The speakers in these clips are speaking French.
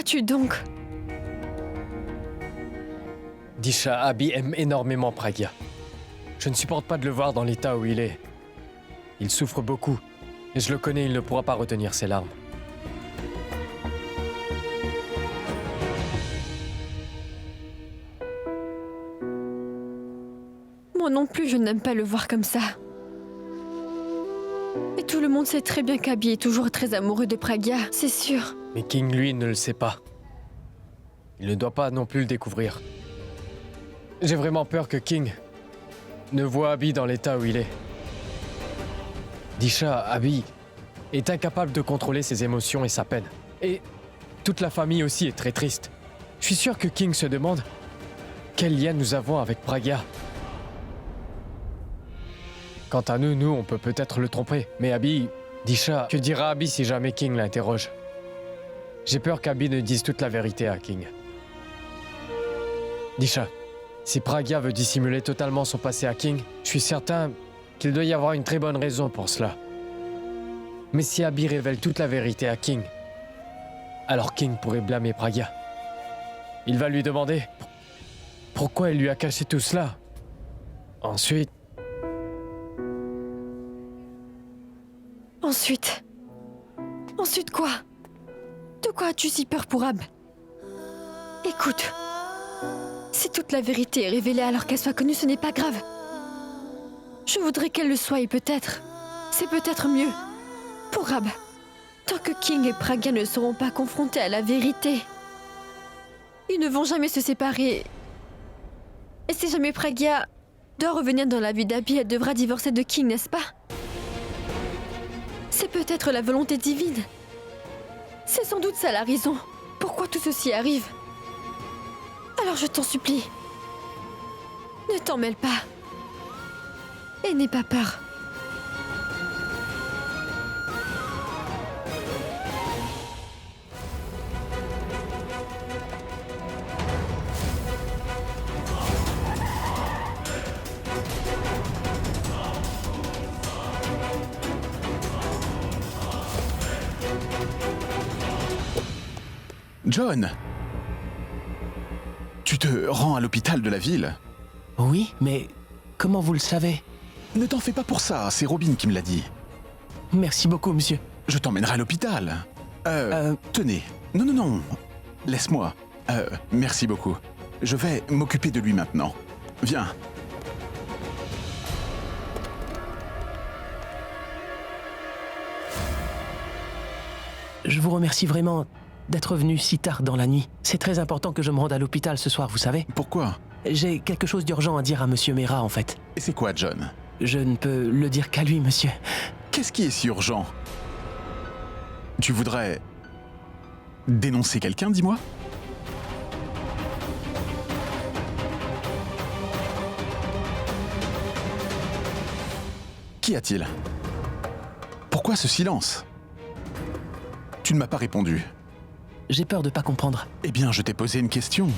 qu'as-tu donc? Disha, Abby aime énormément Pragya. Je ne supporte pas de le voir dans l'état où il est. Il souffre beaucoup, et je le connais, il ne pourra pas retenir ses larmes. Moi non plus, je n'aime pas le voir comme ça. Et tout le monde sait très bien qu'Abby est toujours très amoureux de Pragya, c'est sûr. Mais King, lui, ne le sait pas. Il ne doit pas non plus le découvrir. J'ai vraiment peur que King ne voit Abby dans l'état où il est. Disha, Abby est incapable de contrôler ses émotions et sa peine. Et toute la famille aussi est très triste. Je suis sûr que King se demande quel lien nous avons avec Pragya. Quant à nous, on peut peut-être le tromper. Mais Abby, Disha, que dira Abby si jamais King l'interroge? J'ai peur qu'Abby ne dise toute la vérité à King. Disha, si Pragya veut dissimuler totalement son passé à King, je suis certain qu'il doit y avoir une très bonne raison pour cela. Mais si Abby révèle toute la vérité à King, alors King pourrait blâmer Pragya. Il va lui demander pourquoi il lui a caché tout cela. Ensuite... Ensuite quoi? De quoi as-tu si peur pour Ab? Écoute, si toute la vérité est révélée alors qu'elle soit connue, ce n'est pas grave. Je voudrais qu'elle le soit et peut-être, c'est peut-être mieux. Pour Ab, tant que King et Pragya ne seront pas confrontés à la vérité, ils ne vont jamais se séparer. Et si jamais Pragya doit revenir dans la vie d'Abby, elle devra divorcer de King, n'est-ce pas? C'est peut-être la volonté divine. C'est sans doute ça la raison. Pourquoi tout ceci arrive? Alors je t'en supplie, ne t'en mêle pas. Et n'aie pas peur. John! Tu te rends à l'hôpital de la ville? Oui, mais comment vous le savez? Ne t'en fais pas pour ça, c'est Robin qui me l'a dit. Merci beaucoup, monsieur. Je t'emmènerai à l'hôpital. Tenez. Non. Laisse-moi. Merci beaucoup. Je vais m'occuper de lui maintenant. Viens. Je vous remercie vraiment d'être venu si tard dans la nuit. C'est très important que je me rende à l'hôpital ce soir, vous savez. Pourquoi? J'ai quelque chose d'urgent à dire à monsieur Mera, en fait. Et c'est quoi, John? Je ne peux le dire qu'à lui, monsieur. Qu'est-ce qui est si urgent? Tu voudrais dénoncer quelqu'un, dis-moi? Qu'y a-t-il? Pourquoi ce silence? Tu ne m'as pas répondu. J'ai peur de pas comprendre. Eh bien, je t'ai posé une question.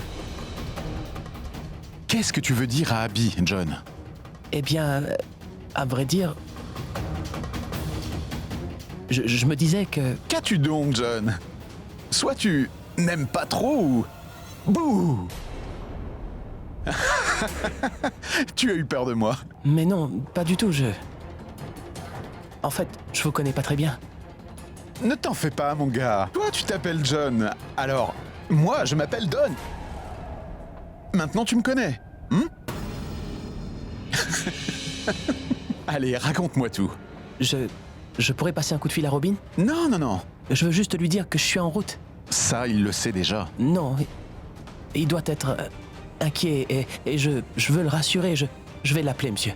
Qu'est-ce que tu veux dire à Abby, John? Eh bien, à vrai dire... Je me disais que... Qu'as-tu donc, John? Soit tu n'aimes pas trop ou... Bouh! Tu as eu peur de moi. Mais non, pas du tout, En fait, je vous connais pas très bien. Ne t'en fais pas, mon gars. Toi, tu t'appelles John. Alors, moi, je m'appelle Don. Maintenant, tu me connais. Allez, raconte-moi tout. Je pourrais passer un coup de fil à Robin? Non. Je veux juste lui dire que je suis en route. Ça, il le sait déjà. Non, il doit être inquiet et je veux le rassurer. Je vais l'appeler, monsieur.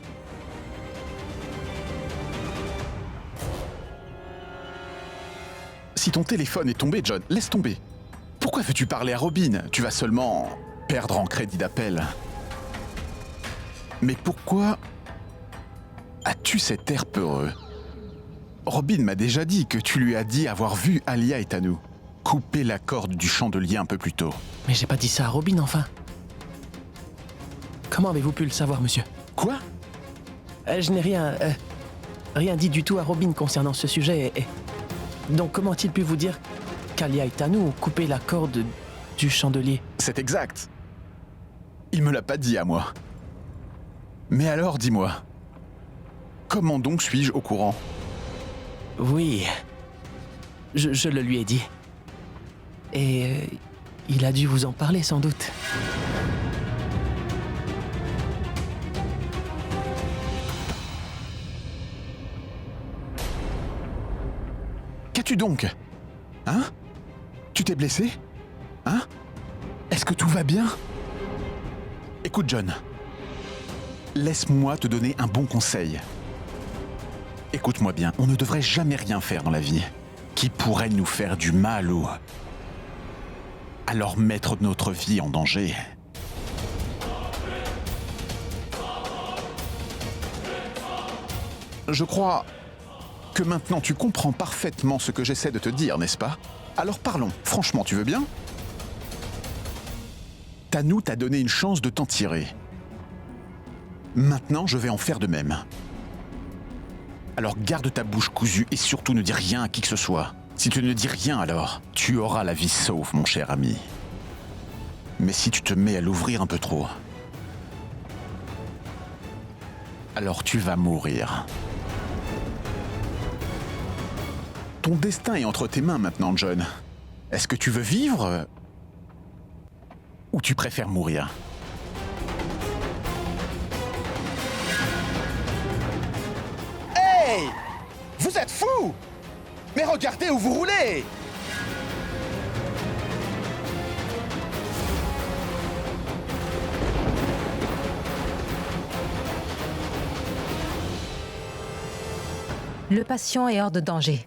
Si ton téléphone est tombé, John, laisse tomber. Pourquoi veux-tu parler à Robin? Tu vas seulement perdre en crédit d'appel. Mais pourquoi as-tu cet air peureux? Robin m'a déjà dit que tu lui as dit avoir vu Alia et Tanu couper la corde du chandelier un peu plus tôt. Mais j'ai pas dit ça à Robin, enfin. Comment avez-vous pu le savoir, monsieur? Quoi? Je n'ai rien dit du tout à Robin concernant ce sujet et... Donc comment a-t-il pu vous dire qu'Alia et Tanu ont coupé la corde du chandelier. C'est exact. Il me l'a pas dit à moi. Mais alors, dis-moi, comment donc suis-je au courant? Oui, je le lui ai dit. Et il a dû vous en parler sans doute. Qu'as-tu donc? Hein? Tu t'es blessé? Hein? Est-ce que tout va bien? Écoute, John. Laisse-moi te donner un bon conseil. Écoute-moi bien, on ne devrait jamais rien faire dans la vie qui pourrait nous faire du mal ou alors mettre notre vie en danger. Je crois que maintenant tu comprends parfaitement ce que j'essaie de te dire, n'est-ce pas? Alors parlons, franchement, tu veux bien? Tanu t'a donné une chance de t'en tirer. Maintenant, je vais en faire de même. Alors garde ta bouche cousue et surtout ne dis rien à qui que ce soit. Si tu ne dis rien alors, tu auras la vie sauve, mon cher ami. Mais si tu te mets à l'ouvrir un peu trop, alors tu vas mourir. Ton destin est entre tes mains maintenant, John. Est-ce que tu veux vivre ou tu préfères mourir? Hey! Vous êtes fous! Mais regardez où vous roulez! Le patient est hors de danger.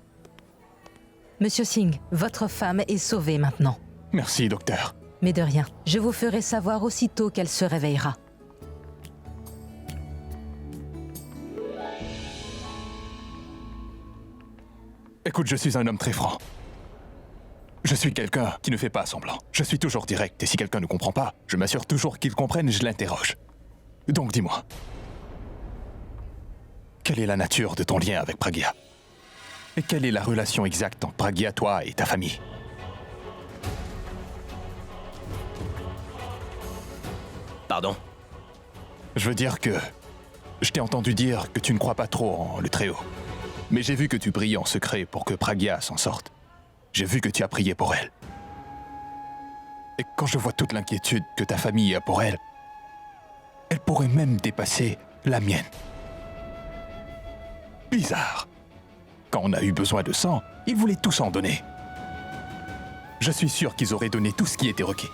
Monsieur Singh, votre femme est sauvée maintenant. Merci, docteur. Mais de rien. Je vous ferai savoir aussitôt qu'elle se réveillera. Écoute, je suis un homme très franc. Je suis quelqu'un qui ne fait pas semblant. Je suis toujours direct, et si quelqu'un ne comprend pas, je m'assure toujours qu'il comprenne et je l'interroge. Donc dis-moi, quelle est la nature de ton lien avec Pragya? Et quelle est la relation exacte entre Pragya, toi et ta famille? Pardon? Je veux dire que... Je t'ai entendu dire que tu ne crois pas trop en le Très-Haut. Mais j'ai vu que tu priais en secret pour que Pragya s'en sorte. J'ai vu que tu as prié pour elle. Et quand je vois toute l'inquiétude que ta famille a pour elle, elle pourrait même dépasser la mienne. Bizarre. Quand on a eu besoin de sang, ils voulaient tous en donner. Je suis sûr qu'ils auraient donné tout ce qui était requis.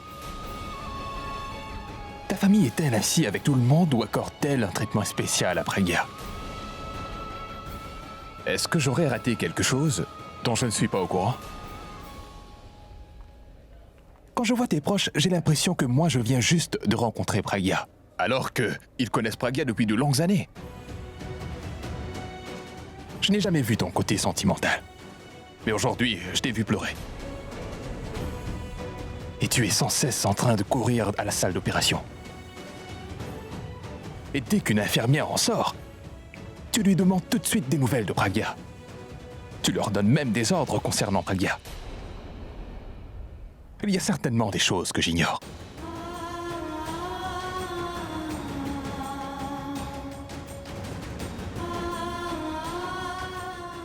Ta famille est-elle ainsi avec tout le monde ou accorde-t-elle un traitement spécial à Pragya? Est-ce que j'aurais raté quelque chose dont je ne suis pas au courant? Quand je vois tes proches, j'ai l'impression que moi je viens juste de rencontrer Pragya, alors qu'ils connaissent Pragya depuis de longues années. Je n'ai jamais vu ton côté sentimental. Mais aujourd'hui, je t'ai vu pleurer. Et tu es sans cesse en train de courir à la salle d'opération. Et dès qu'une infirmière en sort, tu lui demandes tout de suite des nouvelles de Pragya. Tu leur donnes même des ordres concernant Pragya. Il y a certainement des choses que j'ignore.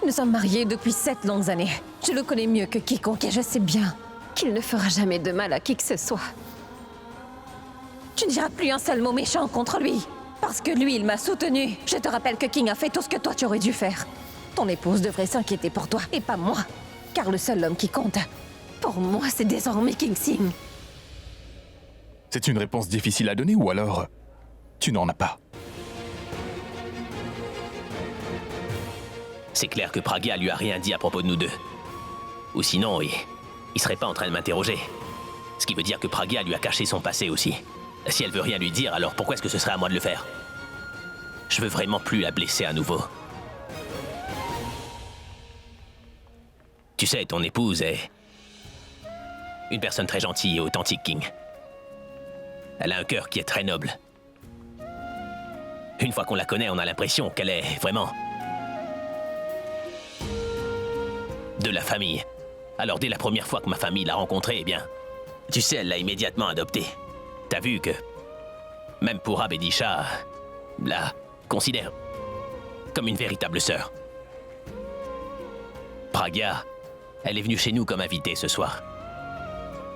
Nous sommes mariés depuis 7 longues années. Je le connais mieux que quiconque et je sais bien qu'il ne fera jamais de mal à qui que ce soit. Tu ne diras plus un seul mot méchant contre lui. Parce que lui, il m'a soutenu. Je te rappelle que King a fait tout ce que toi, tu aurais dû faire. Ton épouse devrait s'inquiéter pour toi, et pas moi. Car le seul homme qui compte, pour moi, c'est désormais King Singh. C'est une réponse difficile à donner ou alors tu n'en as pas? C'est clair que Pragya lui a rien dit à propos de nous deux. Ou sinon, il serait pas en train de m'interroger. Ce qui veut dire que Pragya lui a caché son passé aussi. Si elle veut rien lui dire, alors pourquoi est-ce que ce serait à moi de le faire? Je veux vraiment plus la blesser à nouveau. Tu sais, ton épouse est une personne très gentille et authentique, King. Elle a un cœur qui est très noble. Une fois qu'on la connaît, on a l'impression qu'elle est vraiment de la famille. Alors dès la première fois que ma famille l'a rencontrée, eh bien, tu sais, elle l'a immédiatement adoptée. T'as vu que même Purab et Disha la considèrent comme une véritable sœur. Pragya, elle est venue chez nous comme invitée ce soir.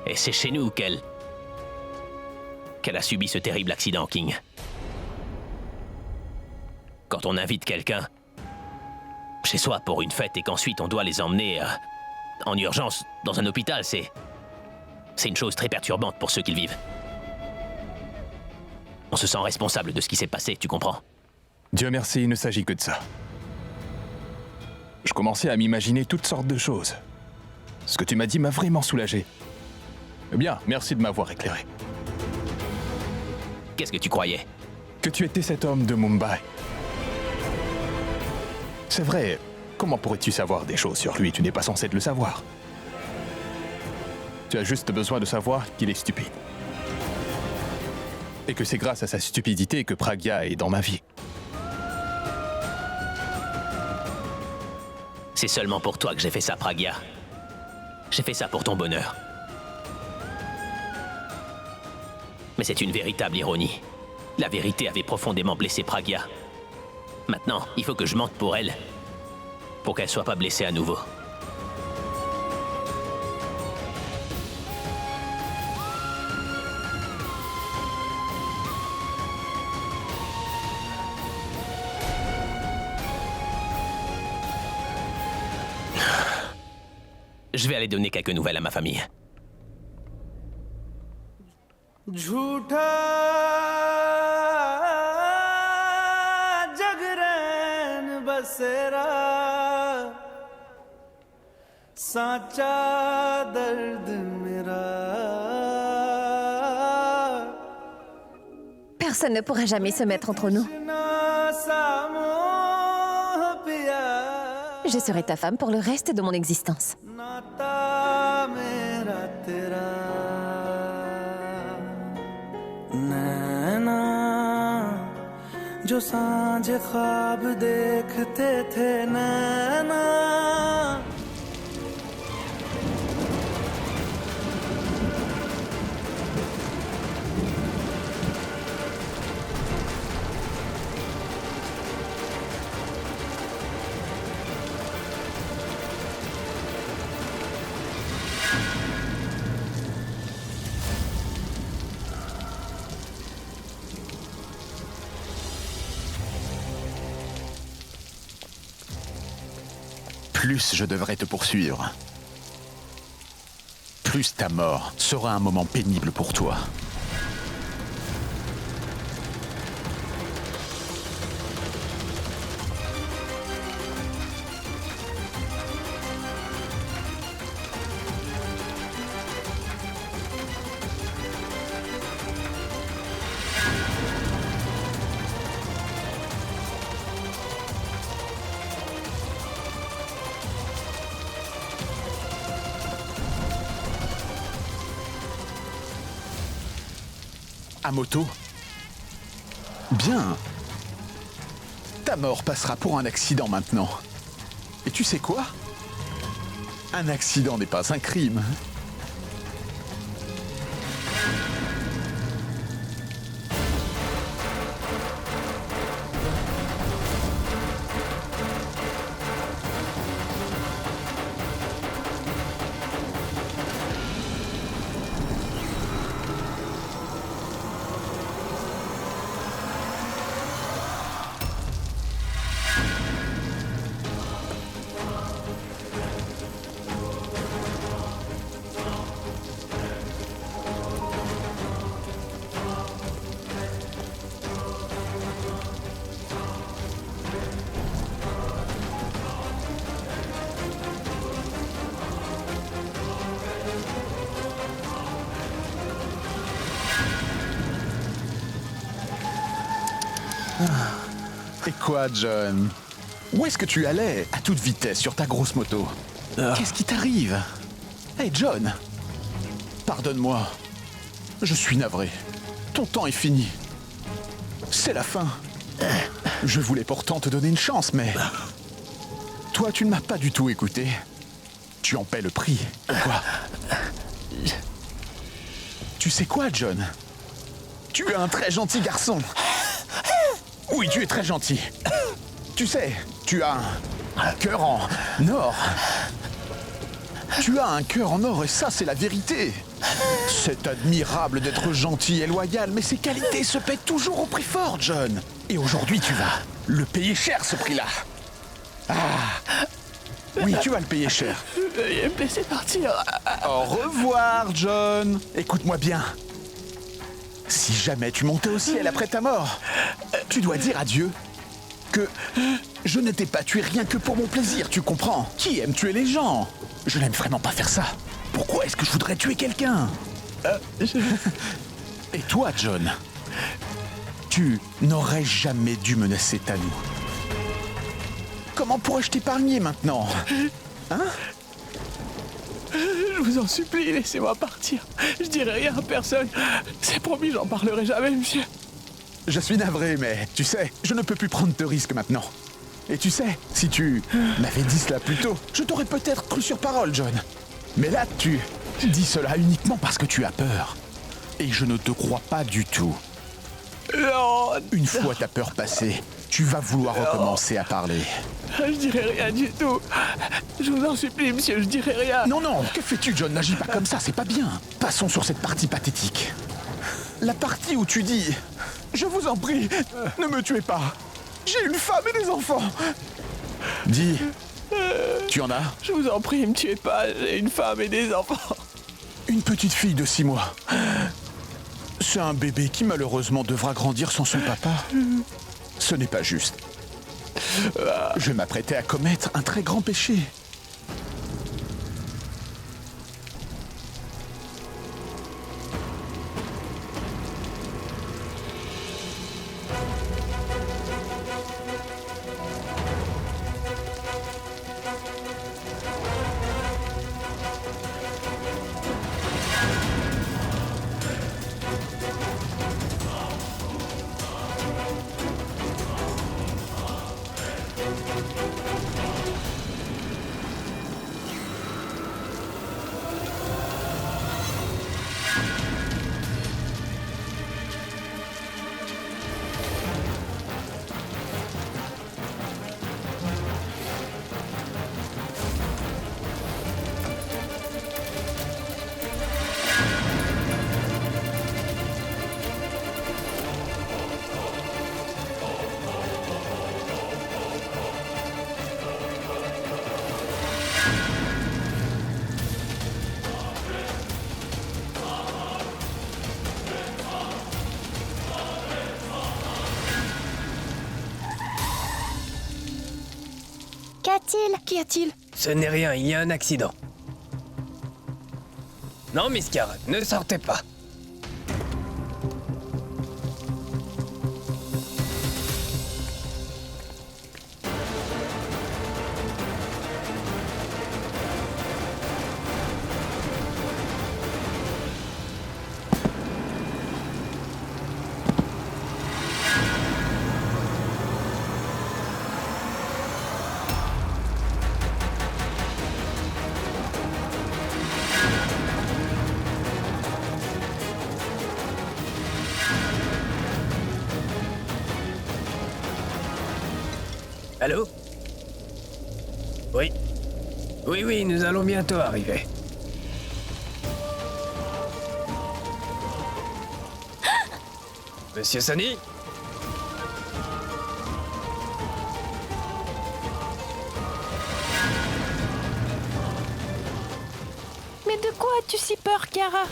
Et c'est chez nous qu'elle a subi ce terrible accident, King. Quand on invite quelqu'un chez soi pour une fête et qu'ensuite on doit les emmener en urgence dans un hôpital, c'est une chose très perturbante pour ceux qui le vivent. On se sent responsable de ce qui s'est passé, tu comprends? Dieu merci, il ne s'agit que de ça. Je commençais à m'imaginer toutes sortes de choses. Ce que tu m'as dit m'a vraiment soulagé. Bien, merci de m'avoir éclairé. Qu'est-ce que tu croyais? Que tu étais cet homme de Mumbai. C'est vrai, comment pourrais-tu savoir des choses sur lui? Tu n'es pas censé le savoir. Tu as juste besoin de savoir qu'il est stupide. Et que c'est grâce à sa stupidité que Pragya est dans ma vie. C'est seulement pour toi que j'ai fait ça, Pragya. J'ai fait ça pour ton bonheur. Mais c'est une véritable ironie. La vérité avait profondément blessé Pragya. Maintenant, il faut que je mente pour elle, pour qu'elle soit pas blessée à nouveau. Je vais aller donner quelques nouvelles à ma famille. झूठा जगरैन बसेरा साचा दर्द मेरा. Personne ne pourra jamais se mettre entre nous. Je serai ta femme pour le reste de mon existence. नाता मेरा तेरा नैना जो सांझ ख्वाब देखते थे नैना. Plus je devrais te poursuivre, plus ta mort sera un moment pénible pour toi. Amoto? Bien. Ta mort passera pour un accident maintenant. Et tu sais quoi? Un accident n'est pas un crime. Et quoi, John? Où est-ce que tu allais à toute vitesse sur ta grosse moto? Qu'est-ce qui t'arrive? Hey, John! Pardonne-moi. Je suis navré. Ton temps est fini. C'est la fin. Je voulais pourtant te donner une chance, mais... Toi, tu ne m'as pas du tout écouté. Tu en paies le prix. Quoi? Tu sais quoi, John? Tu es un très gentil garçon. Oui, tu es très gentil. Tu sais, tu as un cœur en or. Tu as un cœur en or et ça, c'est la vérité. C'est admirable d'être gentil et loyal, mais ces qualités se paient toujours au prix fort, John. Et aujourd'hui, tu vas le payer cher, ce prix-là. Ah. Oui, tu vas le payer cher. Veuillez me laisser partir. Au revoir, John. Écoute-moi bien. Si jamais tu montais au ciel après ta mort, tu dois dire à Dieu que je ne t'ai pas tué rien que pour mon plaisir, tu comprends? Qui aime tuer les gens? Je n'aime vraiment pas faire ça. Pourquoi est-ce que je voudrais tuer quelqu'un? Et toi, John, tu n'aurais jamais dû me laisser ta nous. Comment pourrais-je t'épargner maintenant? Hein? Je vous en supplie, laissez-moi partir. Je dirai rien à personne. C'est promis, j'en parlerai jamais, monsieur. Je suis navré, mais tu sais, je ne peux plus prendre de risques maintenant. Et tu sais, si tu m'avais dit cela plus tôt, je t'aurais peut-être cru sur parole, John. Mais là, tu dis cela uniquement parce que tu as peur. Et je ne te crois pas du tout. Non. Une fois ta peur passée, tu vas vouloir recommencer à parler. Je dirai rien du tout. Je vous en supplie, monsieur, je dirai rien. Non, non, que fais-tu, John? N'agis pas comme ça, c'est pas bien. Passons sur cette partie pathétique. La partie où tu dis « Je vous en prie, ne me tuez pas. J'ai une femme et des enfants. » Dis, tu en as? Je vous en prie, ne me tuez pas, j'ai une femme et des enfants. Une petite fille de 6 mois. C'est un bébé qui malheureusement devra grandir sans son papa. Ce n'est pas juste. Je m'apprêtais à commettre un très grand péché. Qu'y a-t-il? Ce n'est rien, il y a un accident. Non, Miskar, ne sortez pas. Allô? Oui. Oui, nous allons bientôt arriver. Monsieur Sonny? Mais de quoi as-tu si peur, Chiara?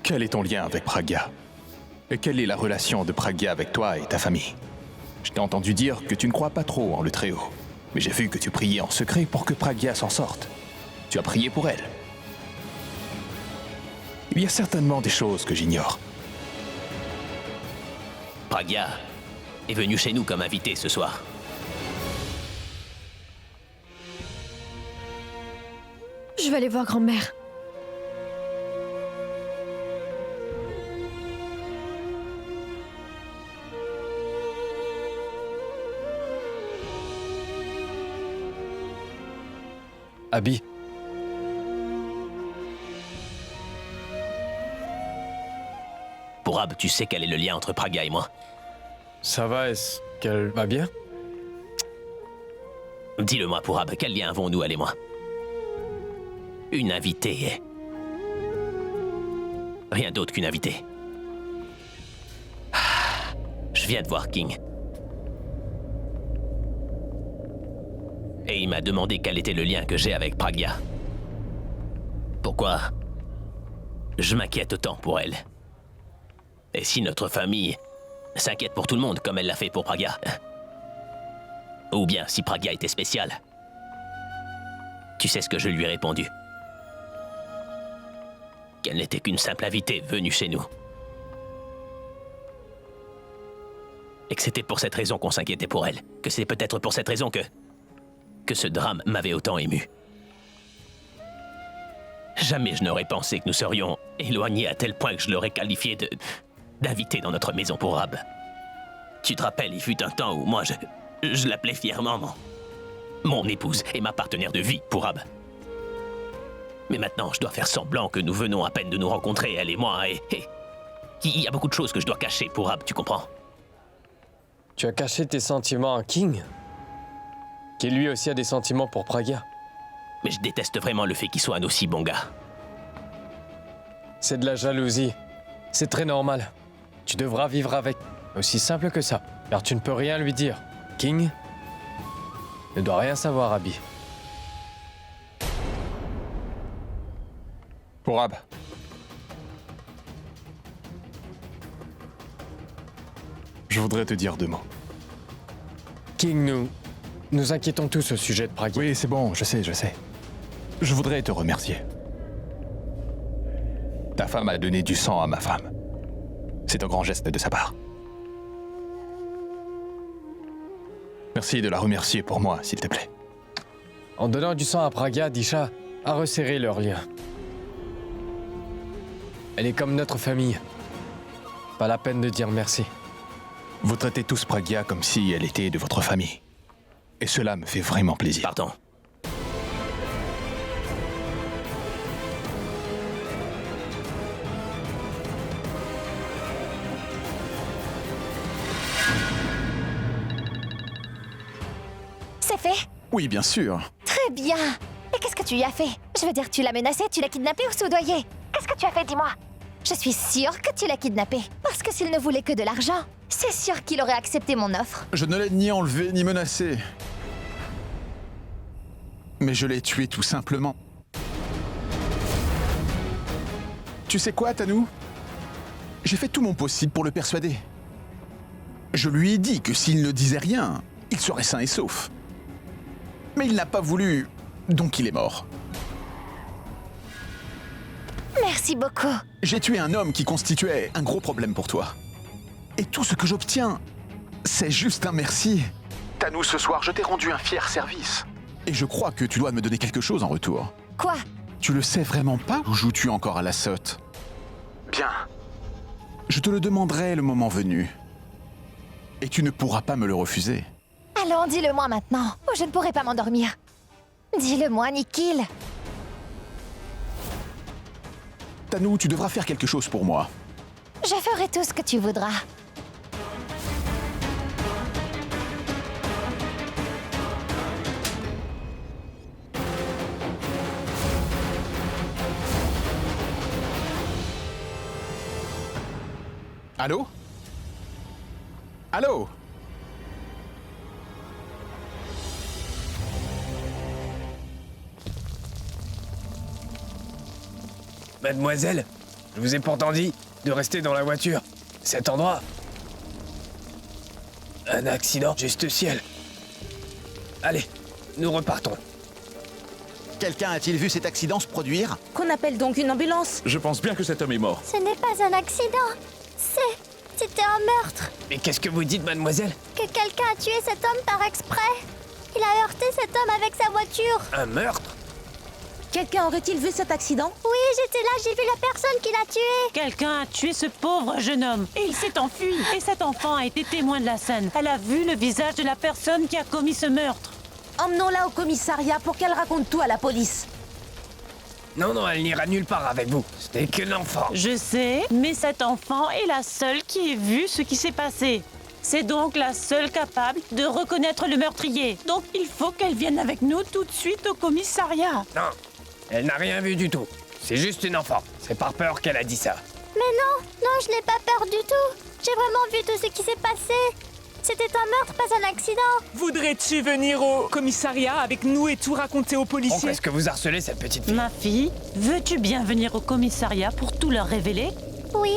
Quel est ton lien avec Pragya? Et quelle est la relation de Pragya avec toi et ta famille? Je t'ai entendu dire que tu ne crois pas trop en le Très-Haut, mais j'ai vu que tu priais en secret pour que Pragya s'en sorte. Tu as prié pour elle. Il y a certainement des choses que j'ignore. Pragya est venu chez nous comme invité ce soir. Je vais aller voir grand-mère. Abby, Pourab, tu sais quel est le lien entre Praga et moi? ça va, est-ce qu'elle va bien? Dis-le-moi, Pourab, quel lien avons-nous, elle et moi? Une invitée. Rien d'autre qu'une invitée. Je viens de voir King. Et il m'a demandé quel était le lien que j'ai avec Pragya. Pourquoi je m'inquiète autant pour elle? Et si notre famille s'inquiète pour tout le monde comme elle l'a fait pour Pragya? Ou bien si Pragya était spéciale? Tu sais ce que je lui ai répondu? Qu'elle n'était qu'une simple invitée venue chez nous. Et que c'était pour cette raison qu'on s'inquiétait pour elle. Que c'est peut-être pour cette raison que ce drame m'avait autant ému. Jamais je n'aurais pensé que nous serions éloignés à tel point que je l'aurais qualifié d'invité dans notre maison pour Rab. Tu te rappelles, il fut un temps où moi, je l'appelais fièrement mon épouse et ma partenaire de vie pour Rab. Mais maintenant, je dois faire semblant que nous venons à peine de nous rencontrer, elle et moi, et il y a beaucoup de choses que je dois cacher pour Rab, tu comprends? Tu as caché tes sentiments à King, qui lui aussi a des sentiments pour Pragya. Mais je déteste vraiment le fait qu'il soit un aussi bon gars. C'est de la jalousie. C'est très normal. Tu devras vivre avec. Aussi simple que ça. Car tu ne peux rien lui dire. King ne doit rien savoir, Abby. Pourab. Je voudrais te dire 2 mots. King, nous inquiétons tous au sujet de Pragya. Oui, c'est bon, je sais. Je voudrais te remercier. Ta femme a donné du sang à ma femme. C'est un grand geste de sa part. Merci de la remercier pour moi, s'il te plaît. En donnant du sang à Pragya, Disha a resserré leur lien. Elle est comme notre famille. Pas la peine de dire merci. Vous traitez tous Pragya comme si elle était de votre famille. Et cela me fait vraiment plaisir. Pardon. C'est fait? Oui, bien sûr. Très bien. Et qu'est-ce que tu y as fait? Je veux dire, tu l'as menacé, tu l'as kidnappé ou soudoyé? Qu'est-ce que tu as fait, dis-moi? Je suis sûre que tu l'as kidnappé. Parce que s'il ne voulait que de l'argent, c'est sûr qu'il aurait accepté mon offre. Je ne l'ai ni enlevé ni menacé. Mais je l'ai tué tout simplement. Tu sais quoi, Tanou? J'ai fait tout mon possible pour le persuader. Je lui ai dit que s'il ne disait rien, il serait sain et sauf. Mais il n'a pas voulu, donc il est mort. Merci beaucoup. J'ai tué un homme qui constituait un gros problème pour toi. Et tout ce que j'obtiens, c'est juste un merci. Tanou, ce soir, je t'ai rendu un fier service. Et je crois que tu dois me donner quelque chose en retour. Quoi? Tu le sais vraiment pas ou joues-tu encore à la sotte? Bien. Je te le demanderai le moment venu. Et tu ne pourras pas me le refuser. Allons, dis-le-moi maintenant, ou je ne pourrai pas m'endormir. Dis-le-moi, Nikhil. Tanou, tu devras faire quelque chose pour moi. Je ferai tout ce que tu voudras. Allô? Allô? Mademoiselle, je vous ai pourtant dit de rester dans la voiture. Cet endroit... Un accident juste ciel. Allez, nous repartons. Quelqu'un a-t-il vu cet accident se produire? Qu'on appelle donc une ambulance? Je pense bien que cet homme est mort. Ce n'est pas un accident. C'était un meurtre. Mais qu'est-ce que vous dites, mademoiselle? Que quelqu'un a tué cet homme par exprès. Il a heurté cet homme avec sa voiture. Un meurtre? Quelqu'un aurait-il vu cet accident? Oui, j'étais là, j'ai vu la personne qui l'a tué. Quelqu'un a tué ce pauvre jeune homme et il s'est enfui. Et cet enfant a été témoin de la scène. Elle a vu le visage de la personne qui a commis ce meurtre. Emmenons-la au commissariat pour qu'elle raconte tout à la police. Non, elle n'ira nulle part avec vous. C'était qu'un enfant. Je sais, mais cet enfant est la seule qui ait vu ce qui s'est passé. C'est donc la seule capable de reconnaître le meurtrier. Donc il faut qu'elle vienne avec nous tout de suite au commissariat. Non, elle n'a rien vu du tout. C'est juste une enfant. C'est par peur qu'elle a dit ça. Mais non, je n'ai pas peur du tout. J'ai vraiment vu tout ce qui s'est passé. C'était un meurtre, pas un accident. Voudrais-tu venir au commissariat avec nous et tout raconter aux policiers? Pourquoi est-ce que vous harcelez cette petite fille? Ma fille, veux-tu bien venir au commissariat pour tout leur révéler? Oui,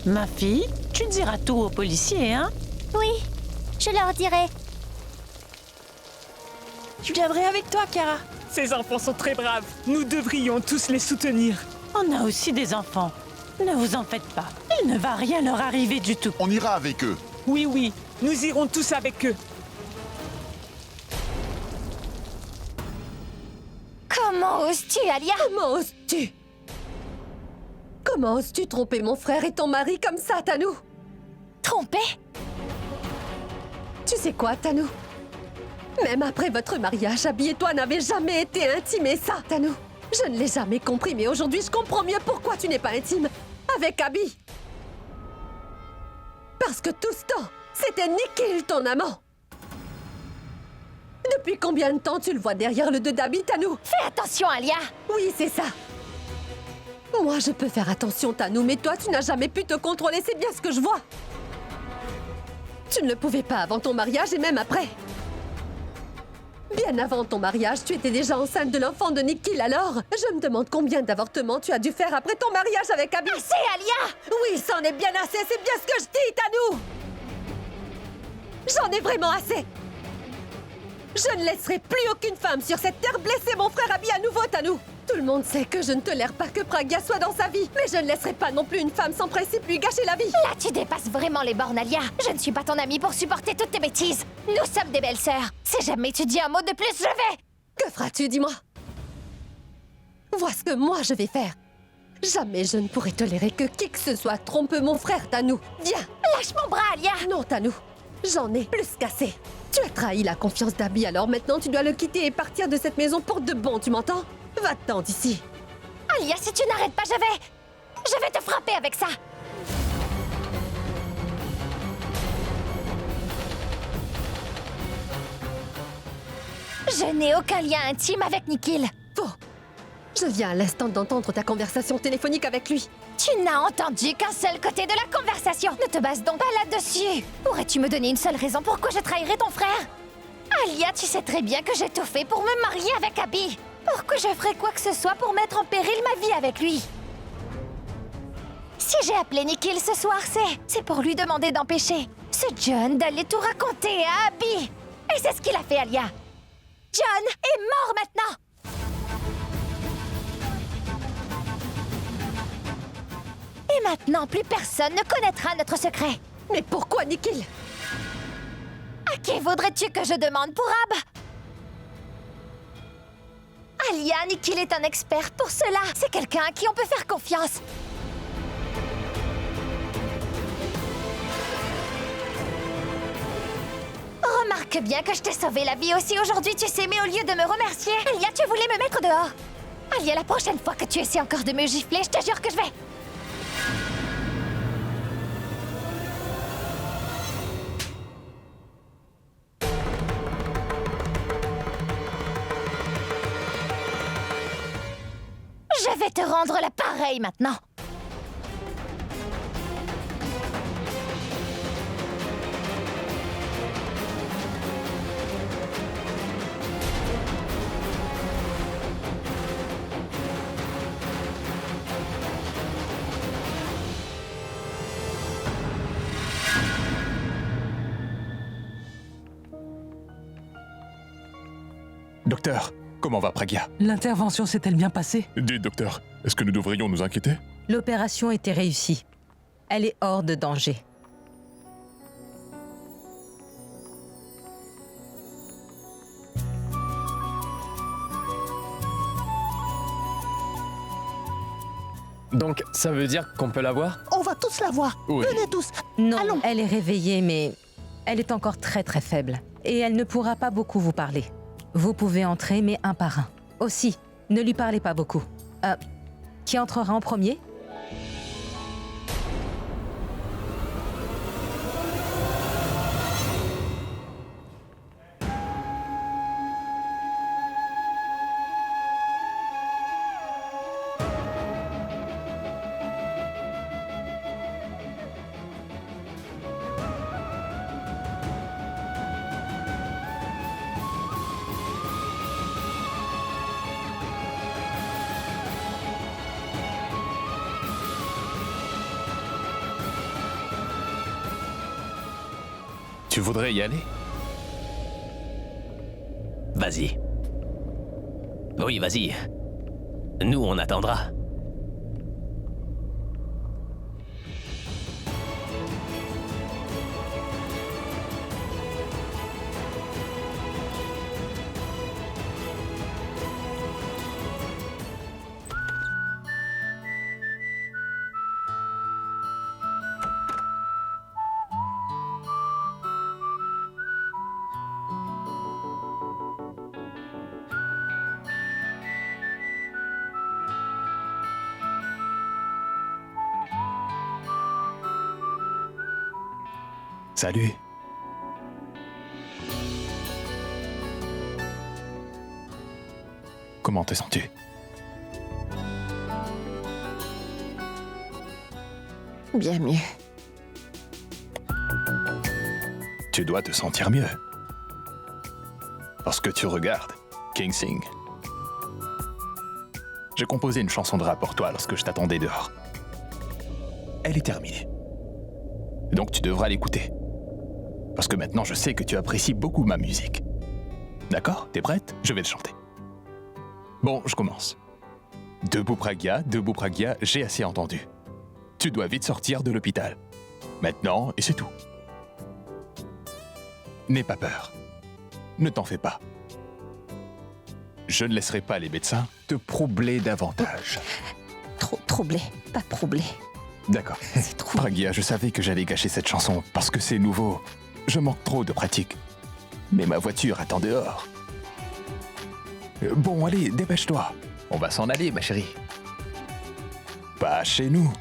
Ma fille, tu diras tout aux policiers, hein? oui, je leur dirai. Je viendrai avec toi, Kara. Ces enfants sont très braves. Nous devrions tous les soutenir. On a aussi des enfants. Ne vous en faites pas. Il ne va rien leur arriver du tout. On ira avec eux. Oui, nous irons tous avec eux. Comment oses-tu, Alia? Comment oses-tu? Comment oses-tu tromper mon frère et ton mari comme ça, Tanou? Trompé? Tu sais quoi, Tanou? Même après votre mariage, Abby et toi n'avez jamais été intimes et ça, Tanou. Je ne l'ai jamais compris, mais aujourd'hui, je comprends mieux pourquoi tu n'es pas intime avec Abby. Parce que tout ce temps, c'était Nikhil, ton amant. Depuis combien de temps tu le vois derrière le dos d'Abby, Tanou? Fais attention, Alia. Oui, c'est ça. Moi, je peux faire attention, Tanou, mais toi, tu n'as jamais pu te contrôler, c'est bien ce que je vois. Tu ne le pouvais pas avant ton mariage et même après. Bien avant ton mariage, tu étais déjà enceinte de l'enfant de Nikhil, alors je me demande combien d'avortements tu as dû faire après ton mariage avec Abby. Assez, Alia! Oui, c'en est bien assez, c'est bien ce que je dis, Tanou! J'en ai vraiment assez! Je ne laisserai plus aucune femme sur cette terre blesser mon frère Abby à nouveau, Tanou! Tout le monde sait que je ne tolère pas que Pragya soit dans sa vie, mais je ne laisserai pas non plus une femme sans principe lui gâcher la vie! Là, tu dépasses vraiment les bornes, Alia. Je ne suis pas ton amie pour supporter toutes tes bêtises. Nous sommes des belles sœurs. Si jamais tu dis un mot de plus, je vais... Que feras-tu, dis-moi? Vois ce que moi je vais faire. Jamais je ne pourrai tolérer que qui que ce soit trompe mon frère, Tanou. Viens! Lâche mon bras, Alia! Non, Tanou. J'en ai plus qu'assez. Tu as trahi la confiance d'Abby, alors maintenant tu dois le quitter et partir de cette maison pour de bon, tu m'entends? Va-t'en d'ici. Alia, si tu n'arrêtes pas, je vais te frapper avec ça. Je n'ai aucun lien intime avec Nikhil. Faux. Je viens à l'instant d'entendre ta conversation téléphonique avec lui. Tu n'as entendu qu'un seul côté de la conversation. Ne te base donc pas là-dessus. Pourrais-tu me donner une seule raison pourquoi je trahirais ton frère? Alia, tu sais très bien que j'ai tout fait pour me marier avec Abby. Pourquoi je ferais quoi que ce soit pour mettre en péril ma vie avec lui? Si j'ai appelé Nikhil ce soir, c'est pour lui demander d'empêcher ce John d'aller tout raconter à Abby. Et c'est ce qu'il a fait, Alia. John est mort maintenant. Et maintenant, plus personne ne connaîtra notre secret. Mais pourquoi Nikhil? À qui voudrais-tu que je demande pour Ab? Alia, Nikhil est un expert pour cela. C'est quelqu'un à qui on peut faire confiance. Remarque bien que je t'ai sauvé la vie aussi aujourd'hui, tu sais, mais au lieu de me remercier, Alia, tu voulais me mettre dehors. Alia, la prochaine fois que tu essaies encore de me gifler, je te jure que je vais... Je vais te rendre la pareille maintenant. Docteur, comment va Pragya? L'intervention s'est-elle bien passée? Dites, docteur, est-ce que nous devrions nous inquiéter? L'opération était réussie. Elle est hors de danger. Donc, ça veut dire qu'on peut la voir? On va tous la voir. Oui. Venez tous. Non, Allons. elle est réveillée, mais elle est encore très très faible. Et elle ne pourra pas beaucoup vous parler. Vous pouvez entrer, mais un par un. Aussi, ne lui parlez pas beaucoup. Qui entrera en premier? Tu voudrais y aller? Vas-y. Oui, vas-y. Nous, on attendra. Salut. Comment te sens-tu? Bien mieux. Tu dois te sentir mieux. Parce que tu regardes King Sing. J'ai composé une chanson de rap pour toi lorsque je t'attendais dehors. Elle est terminée. Donc tu devras l'écouter. Parce que maintenant je sais que tu apprécies beaucoup ma musique. D'accord? T'es prête? Je vais le chanter. Bon, je commence. Debout Pragya, j'ai assez entendu. Tu dois vite sortir de l'hôpital. Maintenant, et c'est tout. N'aie pas peur. Ne t'en fais pas. Je ne laisserai pas les médecins te troubler davantage. Troublé, pas troublé. D'accord. C'est trop. Pragya, je savais que j'allais gâcher cette chanson parce que c'est nouveau. Je manque trop de pratique. Mais ma voiture attend dehors. Bon, allez, dépêche-toi. On va s'en aller, ma chérie. Pas chez nous.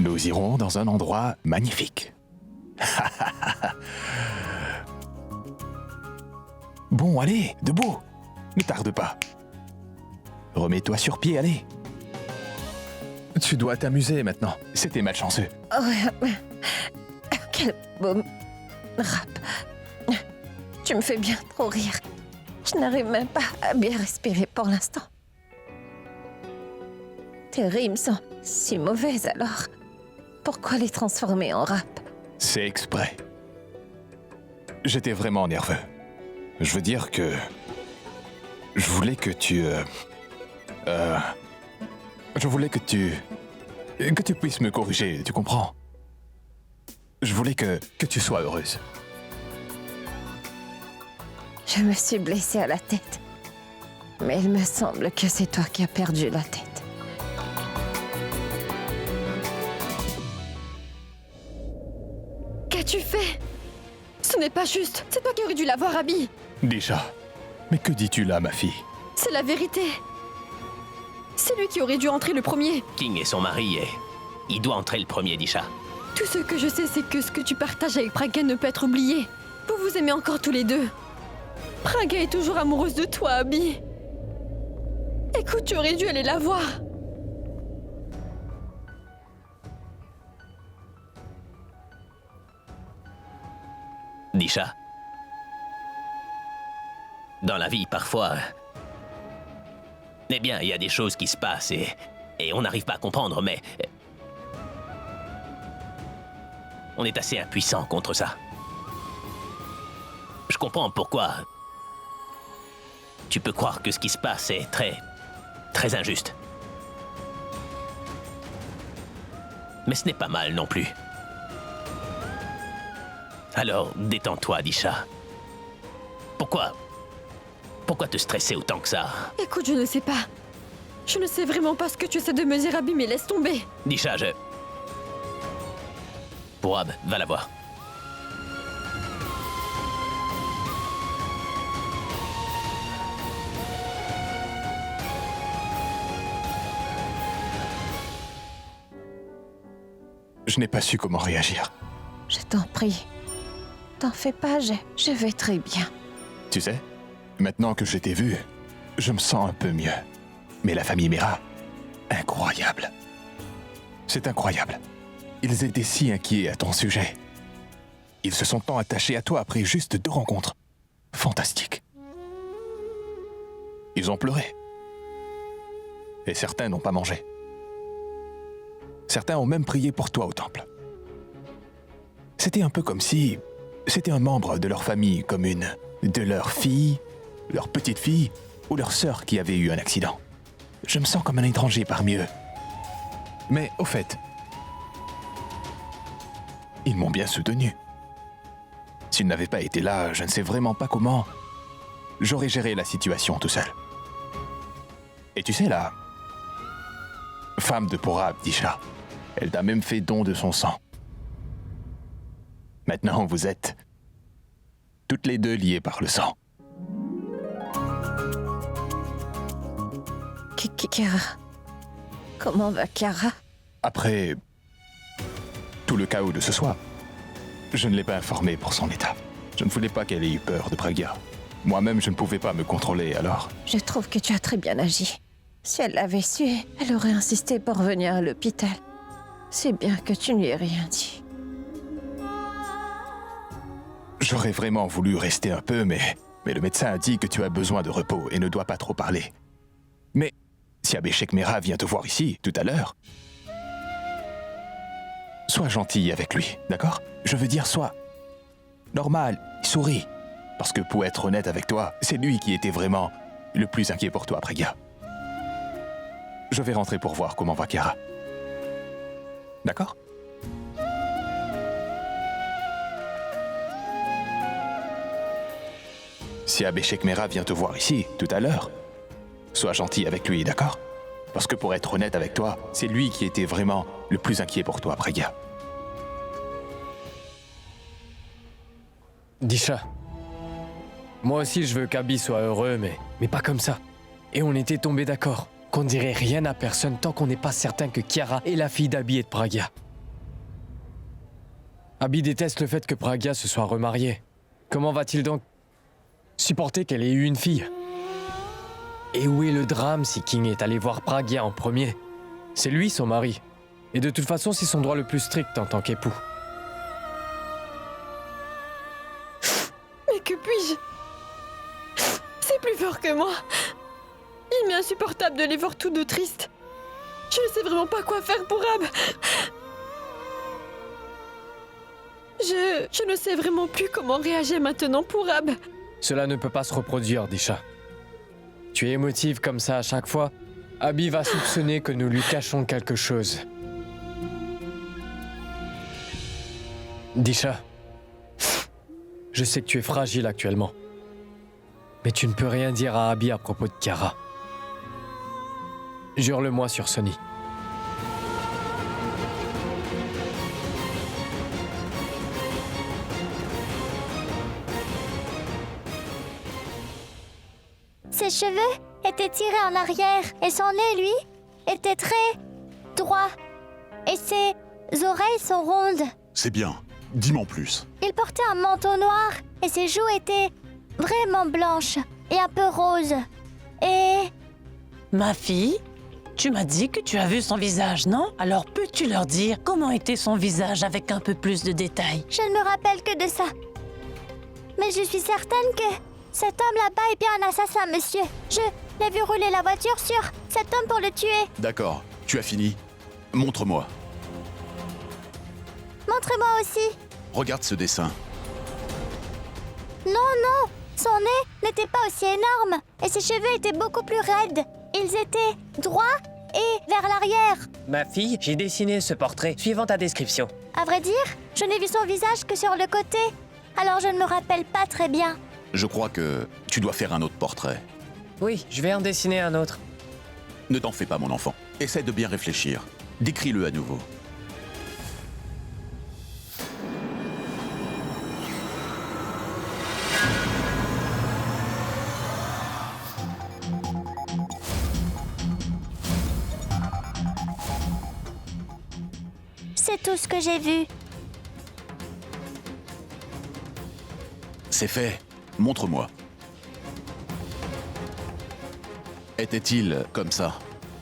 Nous irons dans un endroit magnifique. Bon, allez, debout. Ne tarde pas. Remets-toi sur pied, allez. Tu dois t'amuser maintenant. C'était malchanceux. Quel beau rap. Tu me fais bien trop rire. Je n'arrive même pas à bien respirer pour l'instant. Tes rimes sont si mauvaises alors. Pourquoi les transformer en rap? C'est exprès. J'étais vraiment nerveux. Je veux dire que... Je voulais que tu... Je voulais que tu... Que tu puisses me corriger, tu comprends? Je voulais que tu sois heureuse. Je me suis blessée à la tête. Mais il me semble que c'est toi qui as perdu la tête. Qu'as-tu fait? Ce n'est pas juste. C'est toi qui aurais dû l'avoir, Abby. Déjà. Mais que dis-tu là, ma fille? C'est la vérité. C'est lui qui aurait dû entrer le premier. King est son mari et il doit entrer le premier, Disha. Tout ce que je sais, c'est que ce que tu partages avec Pragya ne peut être oublié. Vous vous aimez encore tous les deux. Pragya est toujours amoureuse de toi, Abby. Écoute, tu aurais dû aller la voir. Disha. Dans la vie, parfois... Eh bien, il y a des choses qui se passent et on n'arrive pas à comprendre, mais... On est assez impuissant contre ça. Je comprends pourquoi... Tu peux croire que ce qui se passe est très injuste. Mais ce n'est pas mal non plus. Alors, détends-toi, Disha. Pourquoi te stresser autant que ça? Écoute, je ne sais pas. Je ne sais vraiment pas ce que tu essaies de me dire, Abby, mais laisse tomber. Disha, je... Pourab, va la voir. Je n'ai pas su comment réagir. Je t'en prie. T'en fais pas, je vais très bien. Tu sais, maintenant que je t'ai vu, je me sens un peu mieux. Mais la famille Mera, incroyable. C'est incroyable. Ils étaient si inquiets à ton sujet. Ils se sont tant attachés à toi après juste 2 rencontres. Fantastique. Ils ont pleuré. Et certains n'ont pas mangé. Certains ont même prié pour toi au temple. C'était un peu comme si c'était un membre de leur famille commune, de leur fille, leur petite fille ou leur sœur qui avait eu un accident. Je me sens comme un étranger parmi eux. Mais au fait, ils m'ont bien soutenu. S'ils n'avaient pas été là, je ne sais vraiment pas comment j'aurais géré la situation tout seul. Et tu sais, la femme de Pourab, Disha, elle t'a même fait don de son sang. Maintenant, vous êtes toutes les deux liées par le sang. Kiara. Comment va Kiara? Après tout le chaos de ce soir, je ne l'ai pas informée pour son état. Je ne voulais pas qu'elle ait eu peur de Pragya. Moi-même, je ne pouvais pas me contrôler, alors... Je trouve que tu as très bien agi. Si elle l'avait su, elle aurait insisté pour venir à l'hôpital. C'est bien que tu ne lui aies rien dit. J'aurais vraiment voulu rester un peu, mais le médecin a dit que tu as besoin de repos et ne dois pas trop parler. Mais si Abhishek Mera vient te voir ici, tout à l'heure, sois gentil avec lui, d'accord? Je veux dire, sois normal, souris. Parce que pour être honnête avec toi, c'est lui qui était vraiment le plus inquiet pour toi, Pragya. Je vais rentrer pour voir comment va Kiara. D'accord? Si Abhishek Mera vient te voir ici, tout à l'heure, sois gentil avec lui, d'accord? Parce que pour être honnête avec toi, c'est lui qui était vraiment le plus inquiet pour toi, Pragya. Disha, moi aussi je veux qu'Abby soit heureux, mais pas comme ça. Et on était tombés d'accord qu'on ne dirait rien à personne tant qu'on n'est pas certain que Kiara est la fille d'Abby et de Pragya. Abby déteste le fait que Pragya se soit remariée. Comment va-t-il donc supporter qu'elle ait eu une fille? Et où est le drame si King est allé voir Pragya en premier? C'est lui son mari. Et de toute façon, c'est son droit le plus strict en tant qu'époux. Mais que puis-je? C'est plus fort que moi. Il m'est insupportable de les voir tous deux tristes. Je ne sais vraiment pas quoi faire pour Ab. Je ne sais vraiment plus comment réagir maintenant pour Ab. Cela ne peut pas se reproduire, Disha. Tu es émotive comme ça à chaque fois. Abby va soupçonner que nous lui cachons quelque chose. Disha, je sais que tu es fragile actuellement. Mais tu ne peux rien dire à Abby à propos de Kiara. Jure-le-moi sur Sonny. Ses cheveux étaient tirés en arrière et son nez, lui, était très droit. Et ses oreilles sont rondes. C'est bien. Dis-moi en plus. Il portait un manteau noir et ses joues étaient vraiment blanches et un peu roses. Et... Ma fille, tu m'as dit que tu as vu son visage, non? Alors peux-tu leur dire comment était son visage avec un peu plus de détails? Je ne me rappelle que de ça. Mais je suis certaine que cet homme là-bas est bien un assassin, monsieur. Je l'ai vu rouler la voiture sur cet homme pour le tuer. D'accord, tu as fini. Montre-moi. Montre-moi aussi. Regarde ce dessin. Non, non, son nez n'était pas aussi énorme et ses cheveux étaient beaucoup plus raides. Ils étaient droits et vers l'arrière. Ma fille, j'ai dessiné ce portrait suivant ta description. À vrai dire, je n'ai vu son visage que sur le côté. Alors je ne me rappelle pas très bien. Je crois que tu dois faire un autre portrait. Oui, je vais en dessiner un autre. Ne t'en fais pas, mon enfant. Essaie de bien réfléchir. Décris-le à nouveau. C'est tout ce que j'ai vu. C'est fait. Montre-moi. Était-il comme ça?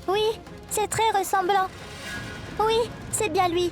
Oui, c'est très ressemblant. Oui, c'est bien lui.